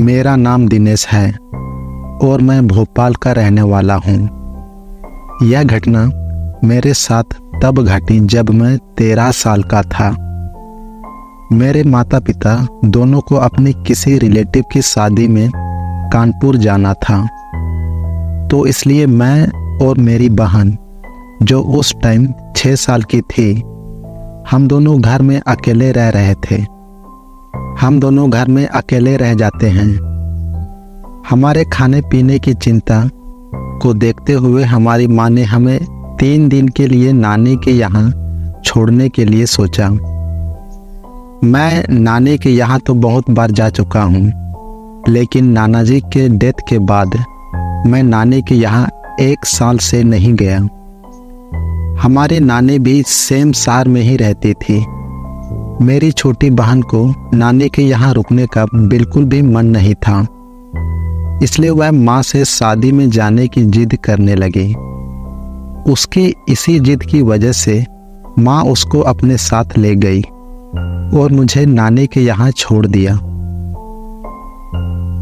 मेरा नाम दिनेश है और मैं भोपाल का रहने वाला हूँ। यह घटना मेरे साथ तब घटी जब मैं 13 साल का था। मेरे माता पिता दोनों को अपनी किसी रिलेटिव की शादी में कानपुर जाना था, तो इसलिए मैं और मेरी बहन, जो उस टाइम 6 साल की थी, हम दोनों घर में अकेले रह रहे थे। हम दोनों घर में अकेले रह जाते हैं। हमारे खाने पीने की चिंता को देखते हुए हमारी माँ ने हमें 3 दिन के लिए नानी के यहाँ छोड़ने के लिए सोचा। मैं नानी के यहाँ तो बहुत बार जा चुका हूँ, लेकिन नाना जी के डेथ के बाद मैं नानी के यहाँ 1 साल से नहीं गया। हमारी नानी भी सेम शहर में ही रहती थी। मेरी छोटी बहन को नानी के यहाँ रुकने का बिल्कुल भी मन नहीं था, इसलिए वह माँ से शादी में जाने की जिद करने लगी। उसकी इसी जिद की वजह से माँ उसको अपने साथ ले गई और मुझे नानी के यहाँ छोड़ दिया।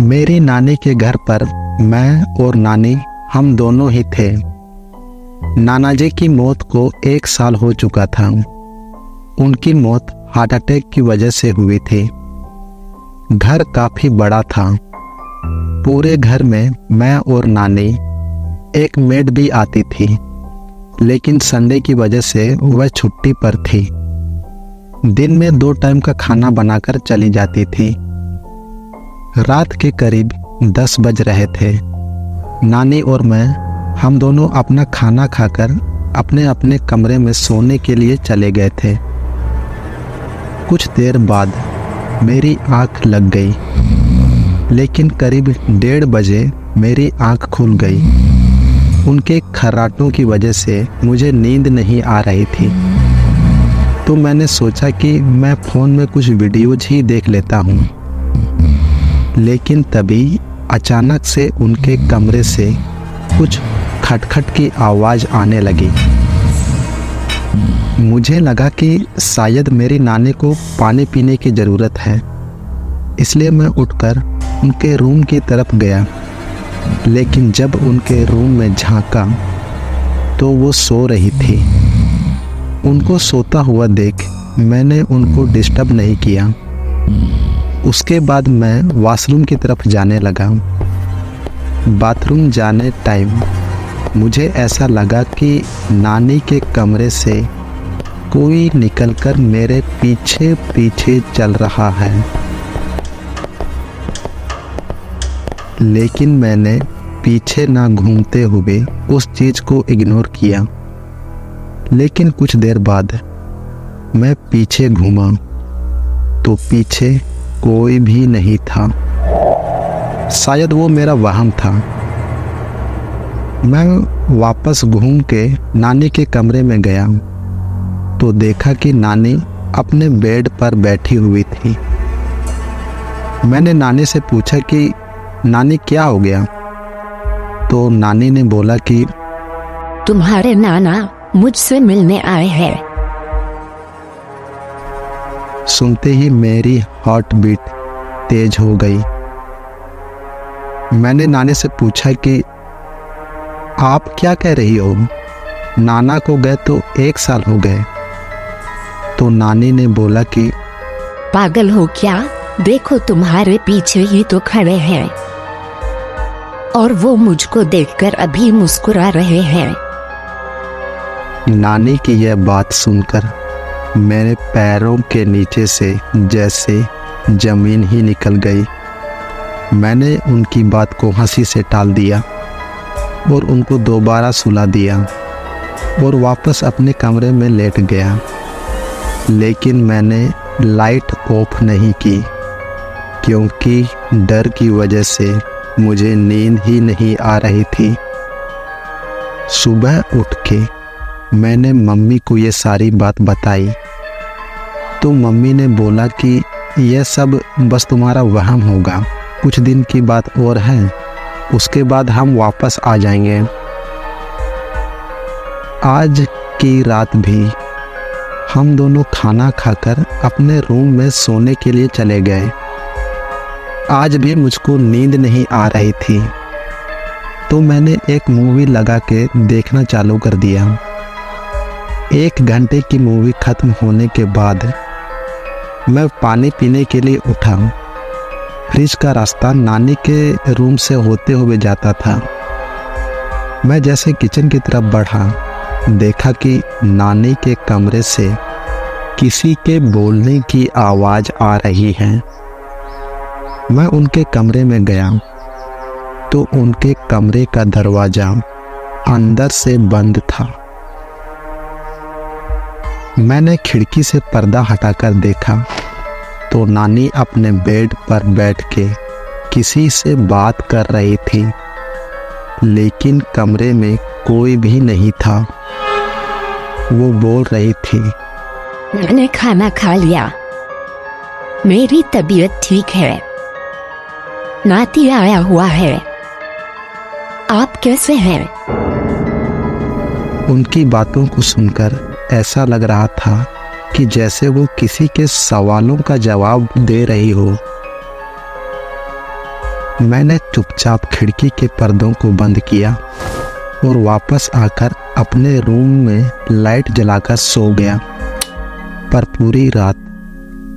मेरी नानी के घर पर मैं और नानी हम दोनों ही थे। नाना जी की मौत को 1 साल हो चुका था। उनकी मौत हार्ट अटैक की वजह से हुई थी। घर काफी बड़ा था। पूरे घर में मैं और नानी, एक मेड भी आती थी, लेकिन संडे की वजह से वह छुट्टी पर थी। दिन में 2 टाइम का खाना बनाकर चली जाती थी। रात के करीब 10 बज रहे थे। नानी और मैं, हम दोनों अपना खाना खाकर अपने अपने कमरे में सोने के लिए चले गए थे। कुछ देर बाद मेरी आंख लग गई, लेकिन करीब 1:30 बजे मेरी आंख खुल गई। उनके खर्राटों की वजह से मुझे नींद नहीं आ रही थी, तो मैंने सोचा कि मैं फ़ोन में कुछ वीडियोज ही देख लेता हूँ। लेकिन तभी अचानक से उनके कमरे से कुछ खटखट की आवाज़ आने लगी। मुझे लगा कि शायद मेरी नानी को पानी पीने की ज़रूरत है, इसलिए मैं उठकर उनके रूम की तरफ गया। लेकिन जब उनके रूम में झांका तो वो सो रही थी। उनको सोता हुआ देख मैंने उनको डिस्टर्ब नहीं किया। उसके बाद मैं वॉशरूम की तरफ जाने लगा। बाथरूम जाने टाइम मुझे ऐसा लगा कि नानी के कमरे से कोई निकलकर मेरे पीछे पीछे चल रहा है, लेकिन मैंने पीछे ना घूमते हुए उस चीज़ को इग्नोर किया। लेकिन कुछ देर बाद मैं पीछे घूमा तो पीछे कोई भी नहीं था। शायद वो मेरा वहम था। मैं वापस घूम के नानी के कमरे में गया तो देखा कि नानी अपने बेड पर बैठी हुई थी। मैंने नानी से पूछा कि नानी क्या हो गया, तो नानी ने बोला कि तुम्हारे नाना मुझसे मिलने आए हैं। सुनते ही मेरी हार्ट बीट तेज हो गई। मैंने नानी से पूछा कि आप क्या कह रही हो, नाना को गए तो 1 साल हो गए। तो नानी ने बोला कि पागल हो क्या, देखो तुम्हारे पीछे ही तो खड़े हैं और वो मुझको देखकर अभी मुस्कुरा रहे हैं। नानी की यह बात सुनकर मेरे पैरों के नीचे से जैसे जमीन ही निकल गई। मैंने उनकी बात को हंसी से टाल दिया और उनको दोबारा सुला दिया और वापस अपने कमरे में लेट गया। लेकिन मैंने लाइट ऑफ नहीं की, क्योंकि डर की वजह से मुझे नींद ही नहीं आ रही थी। सुबह उठ के मैंने मम्मी को ये सारी बात बताई, तो मम्मी ने बोला कि यह सब बस तुम्हारा वहम होगा, कुछ दिन की बात और है, उसके बाद हम वापस आ जाएंगे। आज की रात भी हम दोनों खाना खाकर अपने रूम में सोने के लिए चले गए। आज भी मुझको नींद नहीं आ रही थी, तो मैंने एक मूवी लगा के देखना चालू कर दिया। 1 घंटे की मूवी खत्म होने के बाद मैं पानी पीने के लिए उठा। फ्रिज का रास्ता नानी के रूम से होते हुए जाता था। मैं जैसे किचन की तरफ बढ़ा, देखा कि नानी के कमरे से किसी के बोलने की आवाज़ आ रही है। मैं उनके कमरे में गया तो उनके कमरे का दरवाज़ा अंदर से बंद था। मैंने खिड़की से पर्दा हटाकर देखा तो नानी अपने बेड पर बैठ के किसी से बात कर रही थी, लेकिन कमरे में कोई भी नहीं था। वो बोल रही थी, मैंने खाना खा लिया, मेरी तबीयत ठीक है, नाती आया हुआ है, आप कैसे हैं? उनकी बातों को सुनकर ऐसा लग रहा था कि जैसे वो किसी के सवालों का जवाब दे रही हो। मैंने चुपचाप खिड़की के पर्दों को बंद किया और वापस आकर अपने रूम में लाइट जलाकर सो गया। पर पूरी रात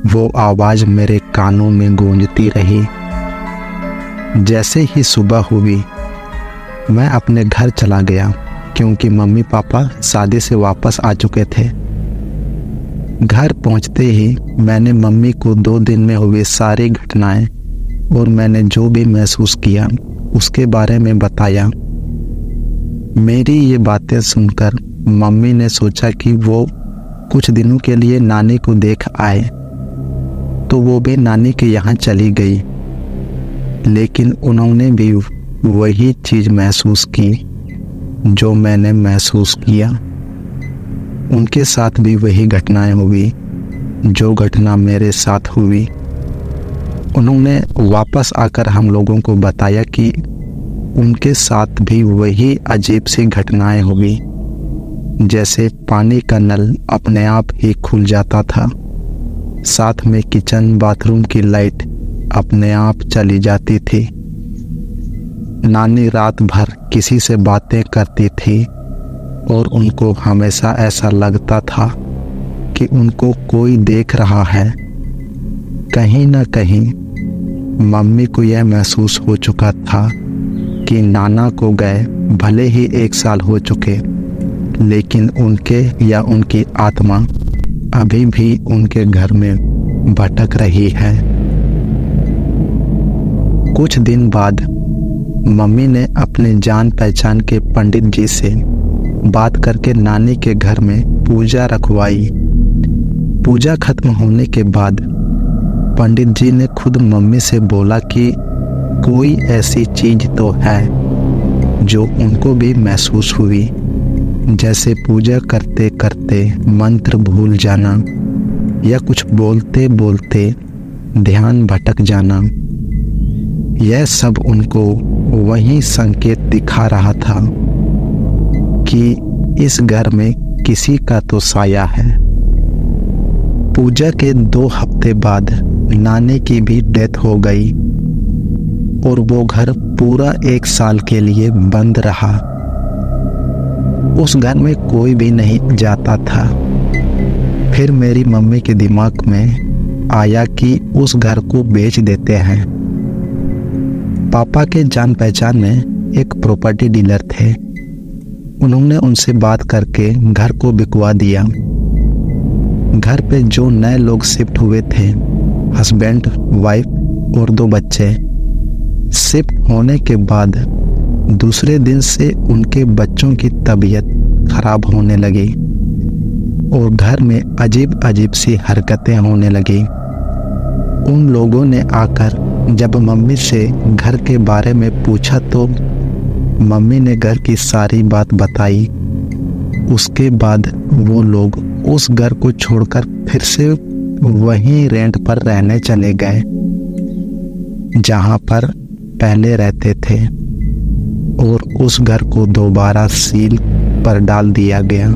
वो आवाज़ मेरे कानों में गूंजती रही। जैसे ही सुबह हुई मैं अपने घर चला गया, क्योंकि मम्मी पापा शादी से वापस आ चुके थे। घर पहुंचते ही मैंने मम्मी को 2 दिन में हुई सारी घटनाएं और मैंने जो भी महसूस किया उसके बारे में बताया। मेरी ये बातें सुनकर मम्मी ने सोचा कि वो कुछ दिनों के लिए नानी को देख आए, तो वो भी नानी के यहाँ चली गई। लेकिन उन्होंने भी वही चीज़ महसूस की जो मैंने महसूस किया। उनके साथ भी वही घटनाएं हुई जो घटना मेरे साथ हुई। उन्होंने वापस आकर हम लोगों को बताया कि उनके साथ भी वही अजीब सी घटनाएं हुई, जैसे पानी का नल अपने आप ही खुल जाता था, साथ में किचन बाथरूम की लाइट अपने आप चली जाती थी। नानी रात भर किसी से बातें करती थी और उनको हमेशा ऐसा लगता था कि उनको कोई देख रहा है। कहीं ना कहीं मम्मी को यह महसूस हो चुका था कि नाना को गए भले ही 1 साल हो चुके, लेकिन उनके या उनकी आत्मा अभी भी उनके घर में भटक रही है। कुछ दिन बाद मम्मी ने अपने जान पहचान के पंडित जी से बात करके नानी के घर में पूजा रखवाई। पूजा खत्म होने के बाद पंडित जी ने खुद मम्मी से बोला कि कोई ऐसी चीज तो है जो उनको भी महसूस हुई, जैसे पूजा करते करते मंत्र भूल जाना या कुछ बोलते बोलते ध्यान भटक जाना। यह सब उनको वही संकेत दिखा रहा था कि इस घर में किसी का तो साया है। पूजा के 2 हफ्ते बाद नानी की भी डेथ हो गई और वो घर पूरा 1 साल के लिए बंद रहा। उस घर में कोई भी नहीं जाता था। फिर मेरी मम्मी के दिमाग में आया कि उस घर को बेच देते हैं। पापा के जान पहचान में एक प्रॉपर्टी डीलर थे। उन्होंने उनसे बात करके घर को बिकवा दिया। घर पे जो नए लोग शिफ्ट हुए थे, हस्बैंड, वाइफ और 2 बच्चे, शिफ्ट होने के बाद दूसरे दिन से उनके बच्चों की तबीयत खराब होने लगी और घर में अजीब अजीब सी हरकतें होने लगी। उन लोगों ने आकर जब मम्मी से घर के बारे में पूछा तो मम्मी ने घर की सारी बात बताई। उसके बाद वो लोग उस घर को छोड़कर फिर से वहीं रेंट पर रहने चले गए जहां पर पहले रहते थे, और उस घर को दोबारा सील पर डाल दिया गया।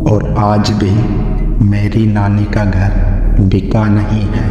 और आज भी मेरी नानी का घर बिका नहीं है।